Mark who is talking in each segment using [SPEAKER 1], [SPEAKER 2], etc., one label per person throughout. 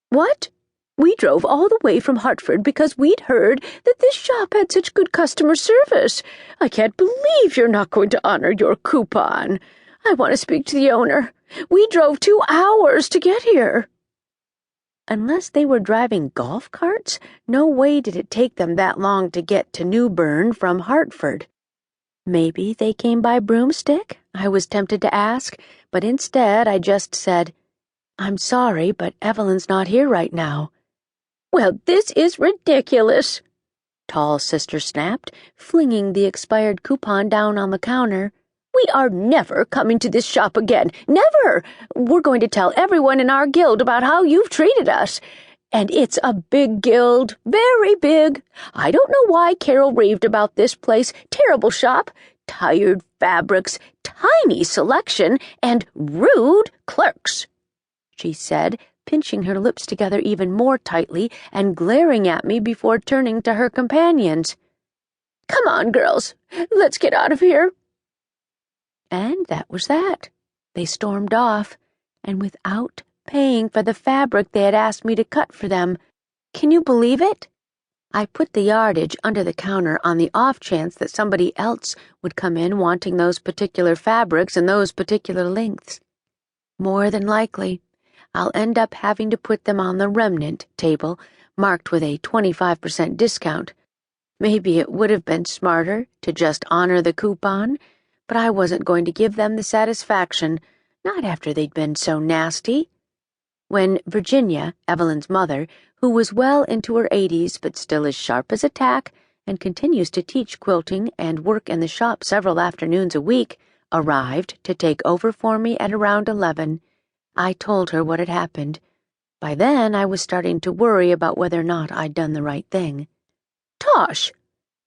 [SPEAKER 1] What? We drove all the way from Hartford because we'd heard that this shop had such good customer service. I can't believe you're not going to honor your coupon. I want to speak to the owner. We drove 2 hours to get here. Unless they were driving golf carts, no way did it take them that long to get to New Bern from Hartford. Maybe they came by broomstick? I was tempted to ask, but instead I just said, "I'm sorry, but Evelyn's not here right now." "Well, this is ridiculous," Tall Sister snapped, flinging the expired coupon down on the counter. "We are never coming to this shop again. Never! We're going to tell everyone in our guild about how you've treated us. And it's a big guild, very big. I don't know why Carol raved about this place. Terrible shop, tired fabrics, tiny selection, and rude clerks," she said, pinching her lips together even more tightly and glaring at me before turning to her companions. "Come on, girls, let's get out of here." And that was that. They stormed off, and without paying for the fabric they had asked me to cut for them. Can you believe it? I put the yardage under the counter on the off chance that somebody else would come in wanting those particular fabrics and those particular lengths. More than likely, I'll end up having to put them on the remnant table, marked with a 25% discount. Maybe it would have been smarter to just honor the coupon, but I wasn't going to give them the satisfaction, not after they'd been so nasty. When Virginia, Evelyn's mother, who was well into her 80s but still as sharp as a tack and continues to teach quilting and work in the shop several afternoons a week, arrived to take over for me at around 11, I told her what had happened. By then, I was starting to worry about whether or not I'd done the right thing. "Tosh,"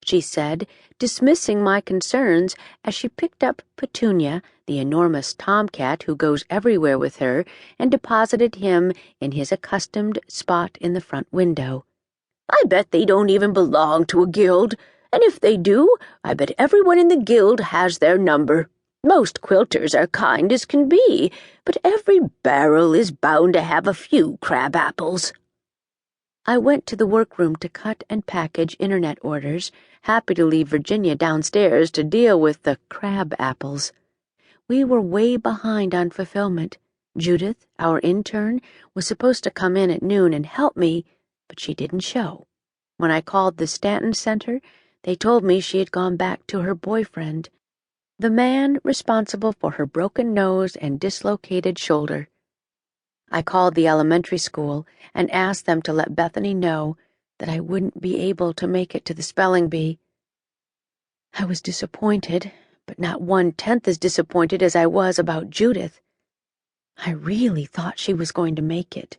[SPEAKER 1] she said, dismissing my concerns as she picked up Petunia, the enormous tomcat who goes everywhere with her, and deposited him in his accustomed spot in the front window. "I bet they don't even belong to a guild, and if they do, I bet everyone in the guild has their number. Most quilters are kind as can be, but every barrel is bound to have a few crab apples." I went to the workroom to cut and package internet orders, happy to leave Virginia downstairs to deal with the crab apples. We were way behind on fulfillment. Judith, our intern, was supposed to come in at noon and help me, but she didn't show. When I called the Stanton Center, they told me she had gone back to her boyfriend, the man responsible for her broken nose and dislocated shoulder. I called the elementary school and asked them to let Bethany know that I wouldn't be able to make it to the spelling bee. I was disappointed, but not 1/10 as disappointed as I was about Judith. I really thought she was going to make it.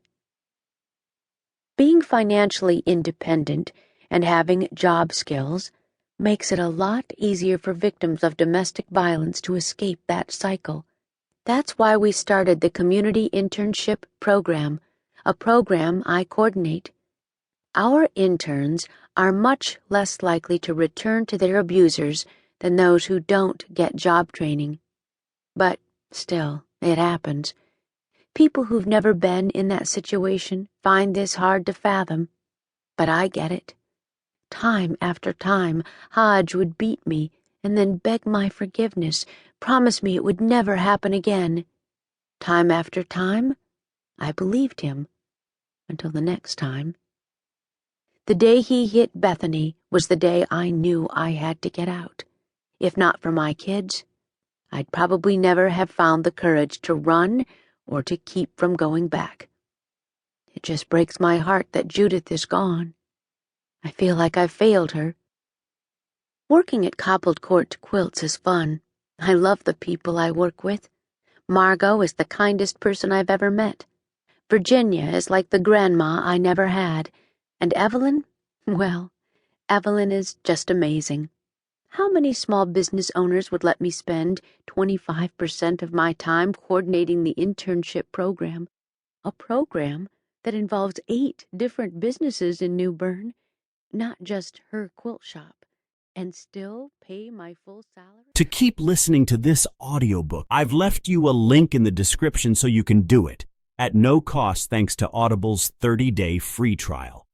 [SPEAKER 1] Being financially independent and having job skills makes it a lot easier for victims of domestic violence to escape that cycle. That's why we started the Community Internship Program, a program I coordinate. Our interns are much less likely to return to their abusers than those who don't get job training. But still, it happens. People who've never been in that situation find this hard to fathom. But I get it. Time after time, Hodge would beat me and then beg my forgiveness, promise me it would never happen again. Time after time, I believed him, until the next time. The day he hit Bethany was the day I knew I had to get out. If not for my kids, I'd probably never have found the courage to run or to keep from going back. It just breaks my heart that Judith is gone. I feel like I've failed her. Working at Cobbled Court Quilts is fun. I love the people I work with. Margot is the kindest person I've ever met. Virginia is like the grandma I never had. And Evelyn? Well, Evelyn is just amazing. How many small business owners would let me spend 25% of my time coordinating the internship program? A program that involves 8 different businesses in New Bern, not just her quilt shop, and still pay my full salary?
[SPEAKER 2] To keep listening to this audiobook, I've left you a link in the description so you can do it. at no cost thanks to Audible's 30-day free trial.